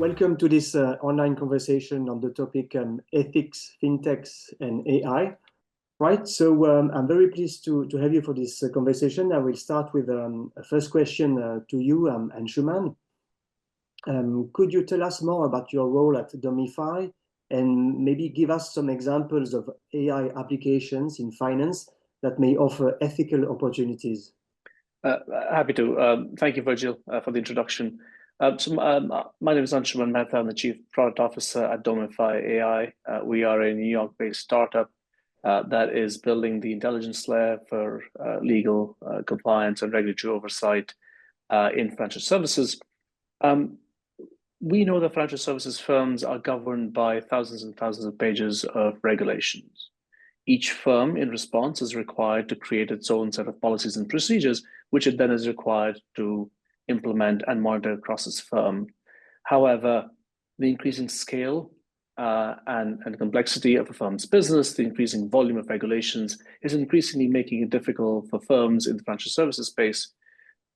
Welcome to this online conversation on the topic ethics, fintechs, and AI. Right, so I'm very pleased to have you for this conversation. I will start with a first question to you, Anshuman. Could you tell us more about your role at Domify and maybe give us some examples of AI applications in finance that may offer ethical opportunities? Happy to. Thank you, Virgil, for the introduction. My name is Anshuman Mehta. I'm the Chief Product Officer at Domify AI. We are a New York-based startup that is building the intelligence layer for legal compliance and regulatory oversight in financial services. We know that financial services firms are governed by thousands and thousands of pages of regulations. Each firm, in response, is required to create its own set of policies and procedures, which it then is required to implement and monitor across its firm. However, the increasing scale and complexity of a firm's business, the increasing volume of regulations, is increasingly making it difficult for firms in the financial services space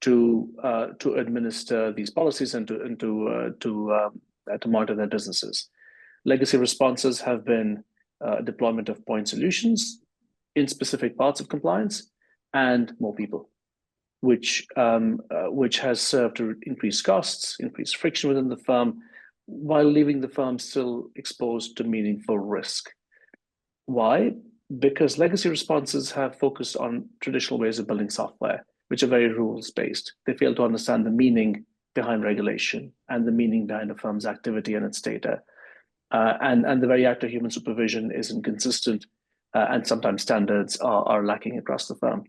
to administer these policies and to monitor their businesses. Legacy responses have been deployment of point solutions in specific parts of compliance and more people, which has served to increase costs, increase friction within the firm, while leaving the firm still exposed to meaningful risk. Why? Because legacy responses have focused on traditional ways of building software, which are very rules-based. They fail to understand the meaning behind regulation and the meaning behind a firm's activity and its data. And the very act of human supervision is inconsistent, and sometimes standards are lacking across the firm.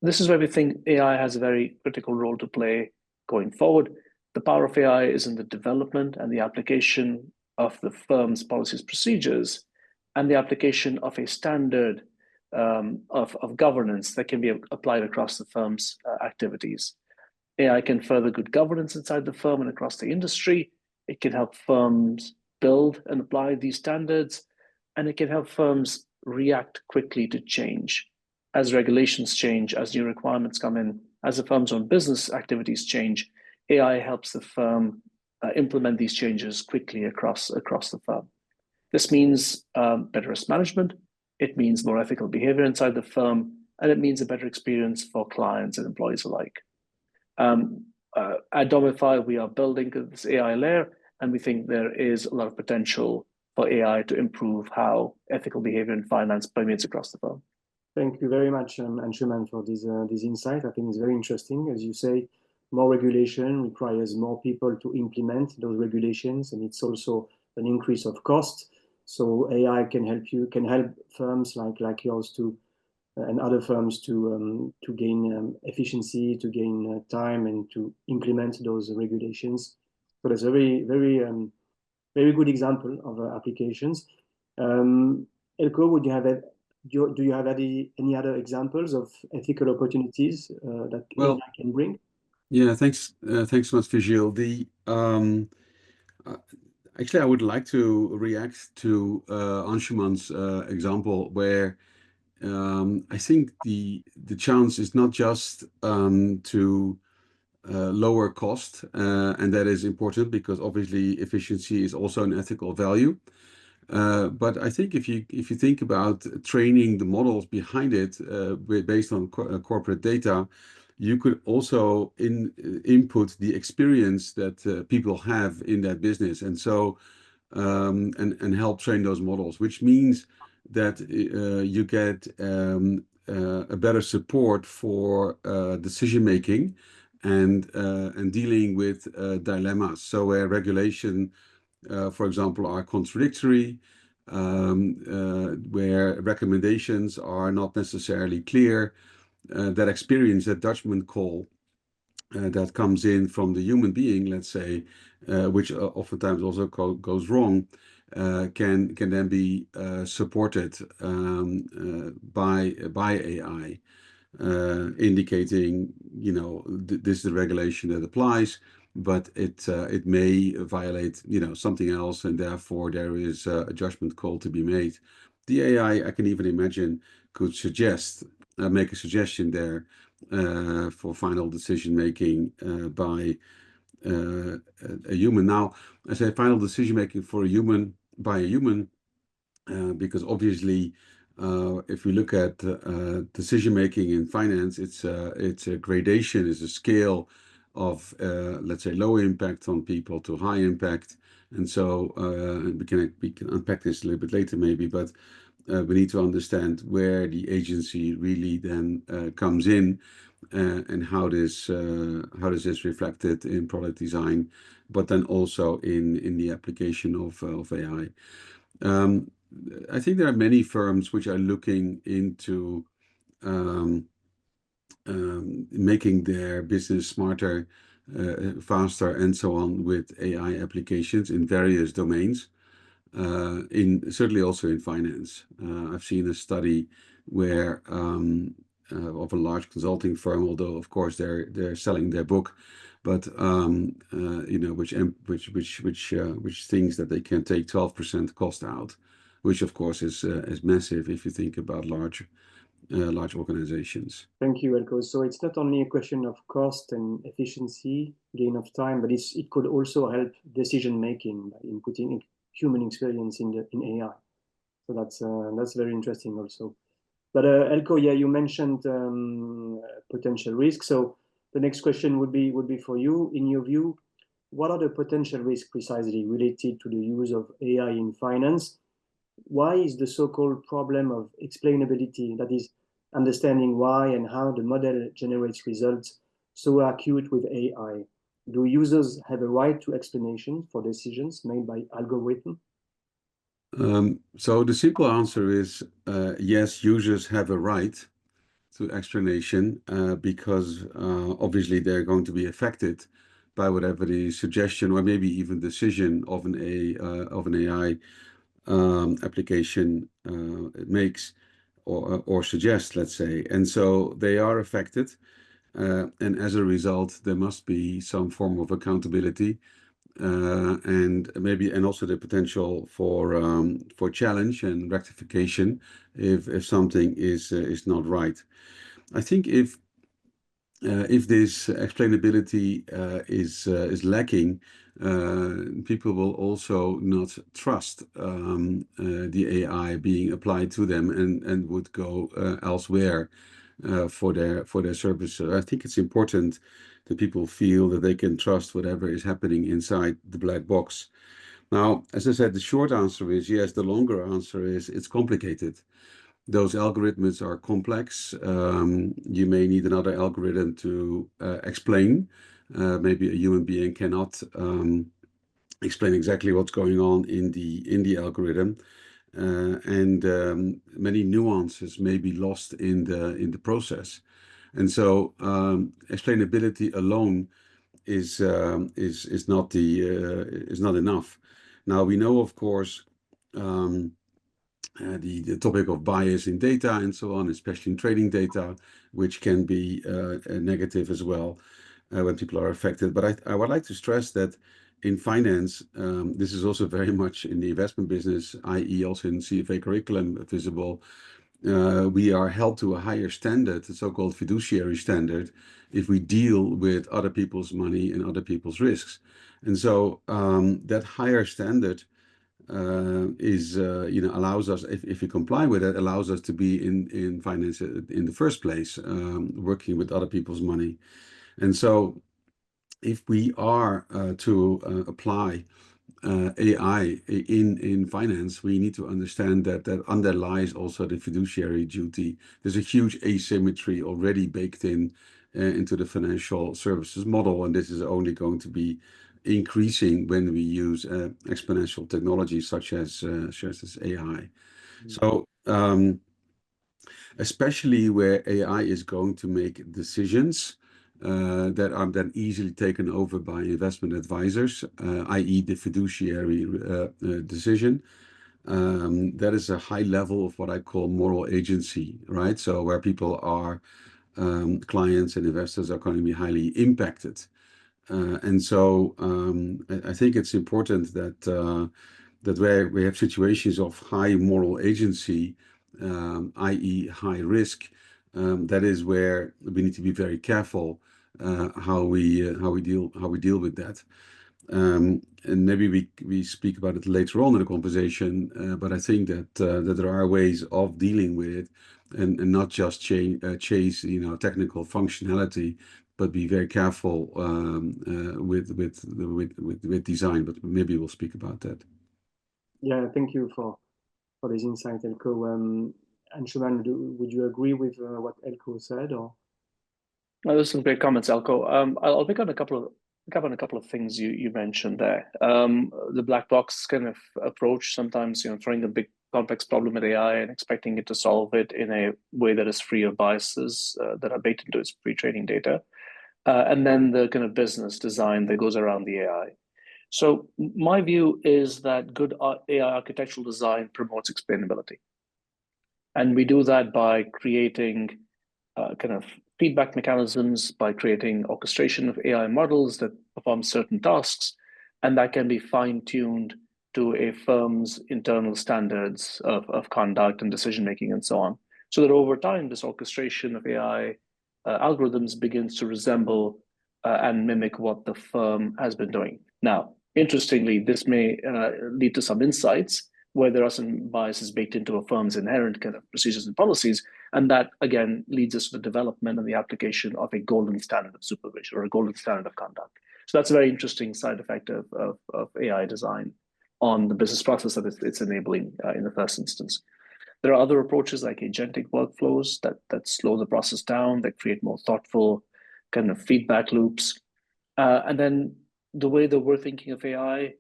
This is where we think AI has a very critical role to play going forward. The power of AI is in the development and the application of the firm's policies, procedures, and the application of a standard of governance that can be applied across the firm's activities. AI can further good governance inside the firm and across the industry. It can help firms build and apply these standards, and it can help firms react quickly to change. As regulations change, as new requirements come in, as the firm's own business activities change, AI helps the firm implement these changes quickly across the firm. This means better risk management, it means more ethical behavior inside the firm, and it means a better experience for clients and employees alike. At Domify, we are building this AI layer, and we think there is a lot of potential for AI to improve how ethical behavior in finance permeates across the firm. Thank you very much, Anshuman, for this insight. I think it's very interesting. As you say, more regulation requires more people to implement those regulations, and it's also an increase of cost. So AI can help firms like yours and other firms to gain efficiency, to gain time, and to implement those regulations. So that's a very very good example of applications. Eelco, do you have any other examples of ethical opportunities that AI can bring? Yeah, thanks so much, Fiole. Actually, I would like to react to Anshuman's example, where I think the chance is not just to lower cost, and that is important because obviously efficiency is also an ethical value. But I think if you think about training the models behind it based on corporate data, you could also input the experience that people have in that business, and so and help train those models, which means that you get a better support for decision making and dealing with dilemmas. So where regulation, for example, are contradictory, where recommendations are not necessarily clear, that experience, that judgment call that comes in from the human being, let's say, which oftentimes also goes wrong, can then be supported by AI, indicating, this is the regulation that applies, but it may violate, something else, and therefore there is a judgment call to be made. The AI, I can even imagine, could make a suggestion there for final decision making by a human. Now, I say final decision making for a human by a human, because obviously, if we look at decision making in finance, it's a gradation, it's a scale of let's say low impact on people to high impact, and so we can unpack this a little bit later maybe, but we need to understand where the agency really then comes in, and how this is reflected in product design, but then also in the application of AI. I think there are many firms which are looking into making their business smarter, faster, and so on with AI applications in various domains. Certainly also in finance. I've seen a study where of a large consulting firm, although of course they're selling their book, but you know, which thinks that they can take 12% cost out, which of course is massive if you think about large organizations. Thank you, Eelco. So it's not only a question of cost and efficiency, gain of time, but it could also help decision making by inputting human experience in AI. So that's very interesting also. But Eelco, yeah, you mentioned potential risks. So the next question would be for you. In your view, what are the potential risks precisely related to the use of AI in finance? Why is the so-called problem of explainability, that is, understanding why and how the model generates results, so acute with AI? Do users have a right to explanation for decisions made by algorithm? So the simple answer is yes, users have a right to explanation, because obviously they're going to be affected by whatever the suggestion or maybe even decision of an AI application makes or suggests, let's say. And so they are affected, and as a result, there must be some form of accountability, and also the potential for challenge and rectification if something is not right. I think if this explainability is lacking, people will also not trust the AI being applied to them and would go elsewhere for their services. I think it's important that people feel that they can trust whatever is happening inside the black box. Now, as I said, the short answer is yes. The longer answer is it's complicated. Those algorithms are complex. You may need another algorithm to explain. Maybe a human being cannot explain exactly what's going on in the algorithm, and many nuances may be lost in the process. And so explainability alone is not enough. Now we know, of course, the topic of bias in data and so on, especially in trading data, which can be negative as well when people are affected. But I would like to stress that in finance, this is also very much in the investment business, i.e. also in CFA curriculum visible. We are held to a higher standard, the so-called fiduciary standard, if we deal with other people's money and other people's risks. And so that higher standard allows us, if we comply with it, allows us to be in finance in the first place, working with other people's money. And so if we are to apply AI in finance, we need to understand that underlies also the fiduciary duty. There's a huge asymmetry already baked into the financial services model, and this is only going to be increasing when we use exponential technology such as AI. So especially where AI is going to make decisions that are then easily taken over by investment advisors, i.e. the fiduciary decision. That is a high level of what I call moral agency, right? So where people are, clients and investors are going to be highly impacted. And so I think it's important that where we have situations of high moral agency, i.e. high risk, that is where we need to be very careful how we deal with that. And maybe we speak about it later on in the conversation, but I think that there are ways of dealing with it, and not just chase technical functionality, but be very careful with design. But maybe we'll speak about that. Yeah, thank you for this insight, Eelco. Anshuman, would you agree with what Eelco said, or? Those some great comments, Eelco. I'll pick on a couple of things you mentioned there. The black box kind of approach, sometimes throwing a big complex problem at AI and expecting it to solve it in a way that is free of biases that are baked into its pre-training data, and then the kind of business design that goes around the AI. So my view is that good AI architectural design promotes explainability, and we do that by creating kind of feedback mechanisms, by creating orchestration of AI models that perform certain tasks, and that can be fine-tuned to a firm's internal standards of conduct and decision-making and so on. So that over time, this orchestration of AI algorithms begins to resemble and mimic what the firm has been doing. Now, interestingly, this may lead to some insights where there are some biases baked into a firm's inherent kind of procedures and policies. And that, again, leads us to the development and the application of a golden standard of supervision or a golden standard of conduct. So that's a very interesting side effect of AI design on the business process that it's enabling in the first instance. There are other approaches like agentic workflows that slow the process down, that create more thoughtful kind of feedback loops. And then the way that we're thinking of AI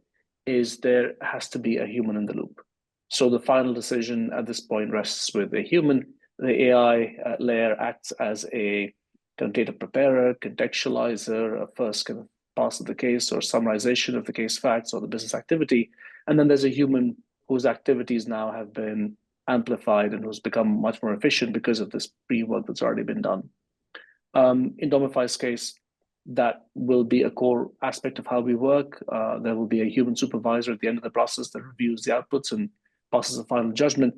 is there has to be a human in the loop. So the final decision at this point rests with a human. The AI layer acts as a kind of data preparer, contextualizer, a first kind of pass of the case or summarization of the case facts or the business activity. And then there's a human whose activities now have been amplified and who's become much more efficient because of this pre-work that's already been done. In Domify's case, that will be a core aspect of how we work. There will be a human supervisor at the end of the process that reviews the outputs and passes a final judgment.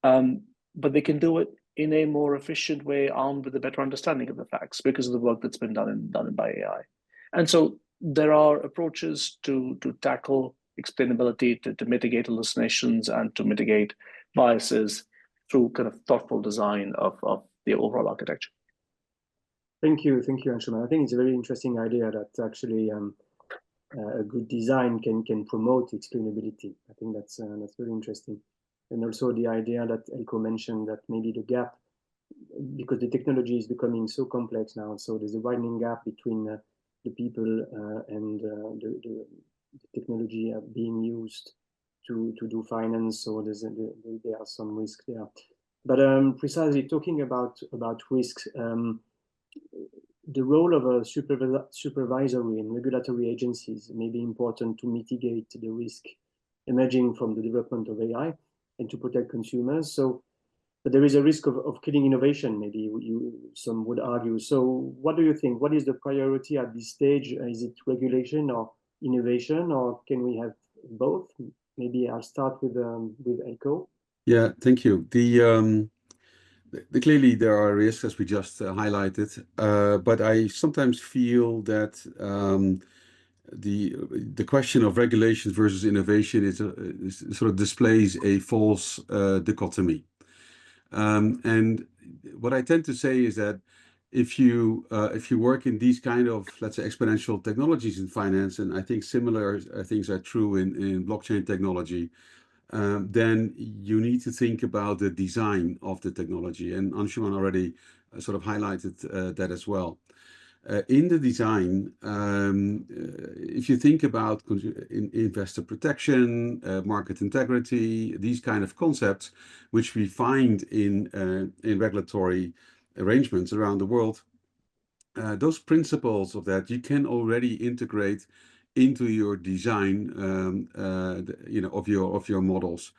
But they can do it in a more efficient way, armed with a better understanding of the facts because of the work that's been done by AI. And so there are approaches to tackle explainability, to mitigate hallucinations and to mitigate biases through kind of thoughtful design of the overall architecture. Thank you, Anshuman. I think it's a very interesting idea that actually a good design can promote explainability. I think that's very interesting. And also the idea that Eelco mentioned that maybe the gap, because the technology is becoming so complex now, so there's a widening gap between the people and the technology being used to do finance. So there are some risks there. But precisely talking about risks, the role of a supervisory and regulatory agencies may be important to mitigate the risk emerging from the development of AI and to protect consumers. So, but there is a risk of killing innovation, maybe some would argue. So what do you think? What is the priority at this stage? Is it regulation or innovation, or can we have both? Maybe I'll start with Eelco. Yeah, thank you. Clearly there are risks, as we just highlighted, but I sometimes feel that the question of regulations versus innovation is sort of displays a false dichotomy. And what I tend to say is that if you work in these kind of, let's say, exponential technologies in finance, and I think similar things are true in blockchain technology, then you need to think about the design of the technology. And Anshuman already sort of highlighted that as well. In the design, if you think about investor protection, market integrity, these kind of concepts, which we find in regulatory arrangements around the world, those principles of that you can already integrate into your design, of your models,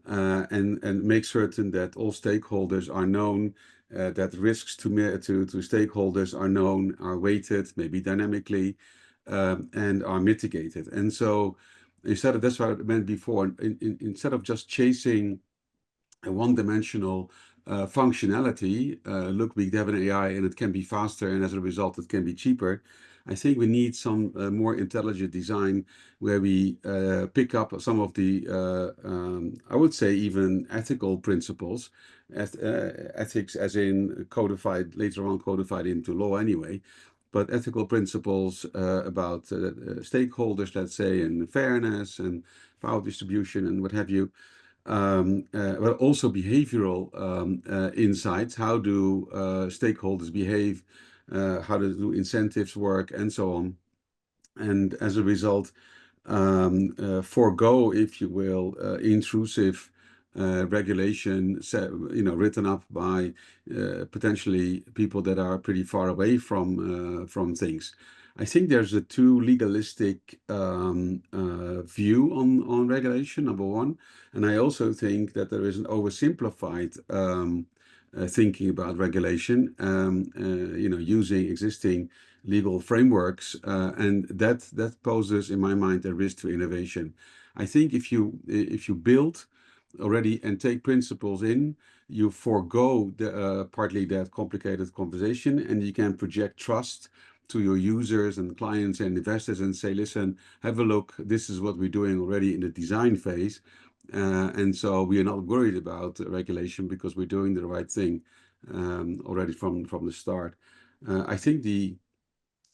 and make certain that all stakeholders are known, that risks to stakeholders are known, are weighted, maybe dynamically, and are mitigated. And so that's what I meant before. Instead of just chasing a one-dimensional functionality, look, we have an AI and it can be faster, and as a result, it can be cheaper. I think we need some more intelligent design where we pick up some of the, I would say, even ethical principles, ethics as in codified, later on codified into law anyway, but ethical principles about stakeholders, let's say, and fairness and power distribution and what have you. But also behavioral insights. How do stakeholders behave? How do incentives work, and so on. And as a result, forego, if you will, intrusive regulation, written up by potentially people that are pretty far away from things. I think there's a too legalistic view on regulation, number one, and I also think that there is an oversimplified thinking about regulation, using existing legal frameworks, and that poses, in my mind, a risk to innovation. I think if you build already and take principles in, you forego partly that complicated conversation, and you can project trust to your users and clients and investors and say, listen, have a look, this is what we're doing already in the design phase. And so we are not worried about regulation because we're doing the right thing already from the start. I think the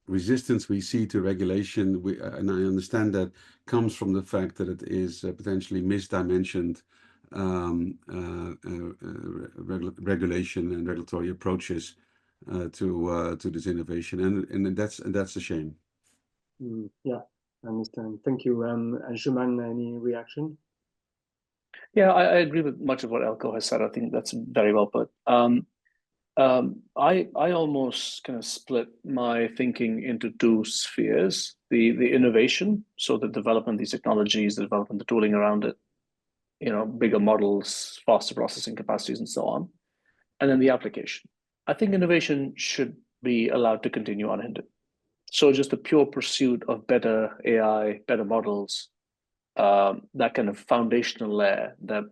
resistance we see to regulation, and I understand that, comes from the fact that it is potentially misdimensioned regulation and regulatory approaches to this innovation, and that's a shame. Yeah, I understand. Thank you. Anshuman, any reaction? Yeah, I agree with much of what Eelco has said. I think that's very well put. I almost kind of split my thinking into two spheres: the innovation, so the development, these technologies, the development, the tooling around it, bigger models, faster processing capacities, and so on, and then the application. I think innovation should be allowed to continue unhindered. So just the pure pursuit of better AI, better models, that kind of foundational layer that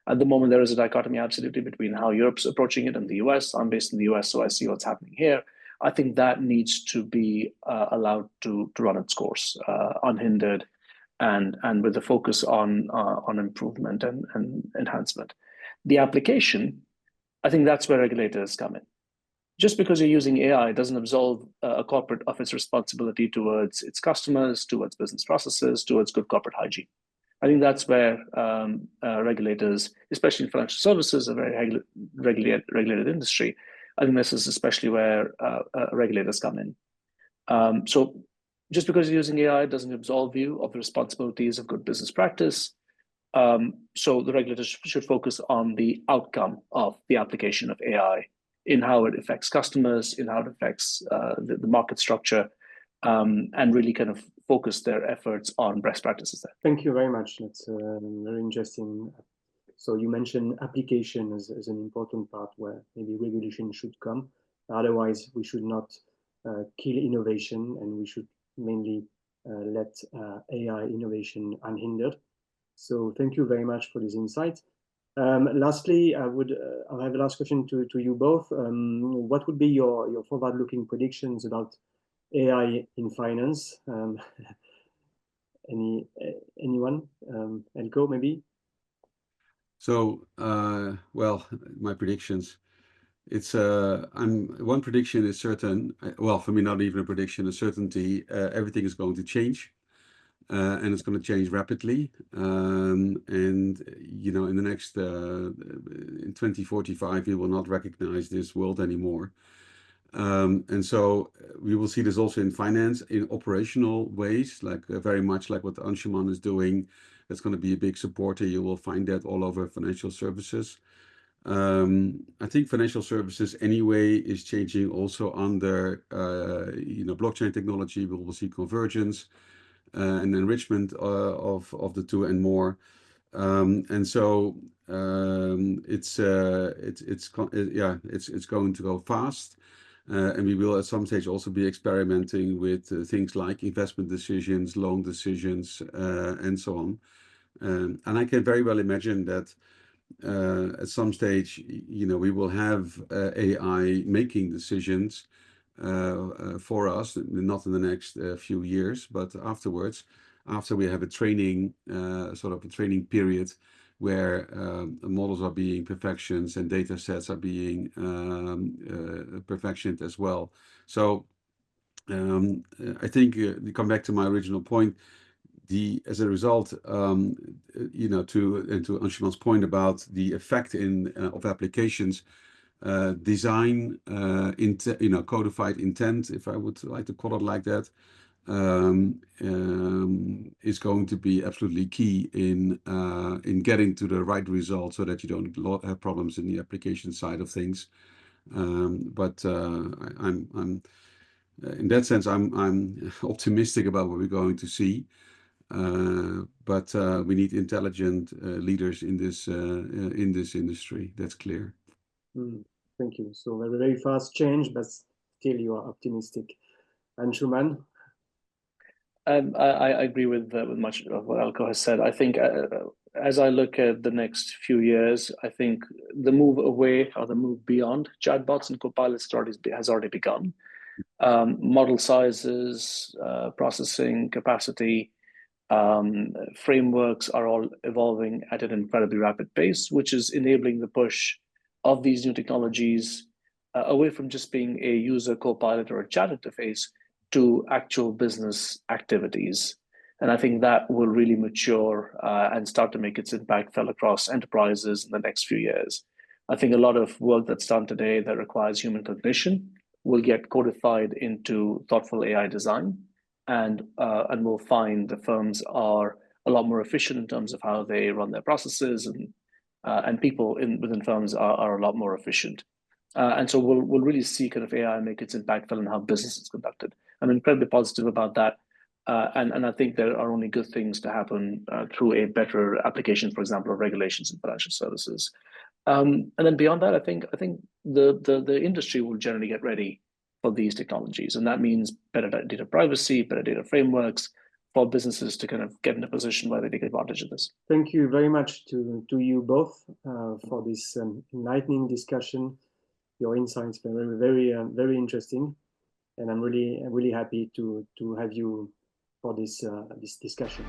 at the moment there is a dichotomy absolutely between how Europe's approaching it and the US. I'm based in the US, so I see what's happening here. I think that needs to be allowed to run its course unhindered, and with the focus on improvement and enhancement. The application, I think that's where regulators come in. Just because you're using AI doesn't absolve a corporate of its responsibility towards its customers, towards business processes, towards good corporate hygiene. I think that's where regulators, especially in financial services, a very regulated industry, I think this is especially where regulators come in. So just because you're using AI doesn't absolve you of the responsibilities of good business practice. So the regulators should focus on the outcome of the application of AI, in how it affects customers, in how it affects the market structure, and really kind of focus their efforts on best practices there. Thank you very much. That's very interesting. So you mentioned application as an important part where maybe regulation should come. Otherwise, we should not kill innovation, and we should mainly let AI innovation unhindered. So thank you very much for this insight. Lastly, I have a last question to you both. What would be your forward-looking predictions about AI in finance? Anyone? Eelco, maybe? So, well, my predictions. It's one prediction is certain. Well, for me, not even a prediction, a certainty. Everything is going to change. And it's going to change rapidly. And, in the next, in 2045, we will not recognize this world anymore. And so we will see this also in finance, in operational ways, like very much like what Anshuman is doing. That's going to be a big supporter. You will find that all over financial services. I think financial services anyway is changing also under, blockchain technology. We will see convergence and enrichment of the two and more. And so it's going to go fast. And we will at some stage also be experimenting with things like investment decisions, loan decisions, and so on. And I can very well imagine that at some stage, we will have AI making decisions for us, not in the next few years, but afterwards, after we have a training, sort of a training period where models are being perfections and data sets are being perfectioned as well. So I think to come back to my original point, as a result, to Anshuman's point about the effect of applications, design, codified intent, if I would like to call it like that, is going to be absolutely key in getting to the right result, so that you don't have problems in the application side of things. But I'm in that sense, I'm optimistic about what we're going to see. But we need intelligent leaders in this industry. That's clear. Thank you. So a very fast change, but still you are optimistic. Anshuman? I agree with much of what Eelco has said. I think as I look at the next few years, I think the move away or the move beyond chatbots and copilots has already begun. Model sizes, processing capacity, frameworks are all evolving at an incredibly rapid pace, which is enabling the push of these new technologies away from just being a user co-pilot or a chat interface to actual business activities. And I think that will really mature and start to make its impact felt across enterprises in the next few years. I think a lot of work that's done today that requires human cognition will get codified into thoughtful AI design, and we'll find the firms are a lot more efficient in terms of how they run their processes, and people within firms are a lot more efficient. And so we'll really see kind of AI make its impact felt in how business is conducted. I'm incredibly positive about that. And I think there are only good things to happen through a better application, for example, of regulations in financial services. And then beyond that, I think the industry will generally get ready for these technologies, and that means better data privacy, better data frameworks for businesses to kind of get in a position where they take advantage of this. Thank you very much to you both for this enlightening discussion. Your insights were very interesting, and I'm really happy to have you for this discussion.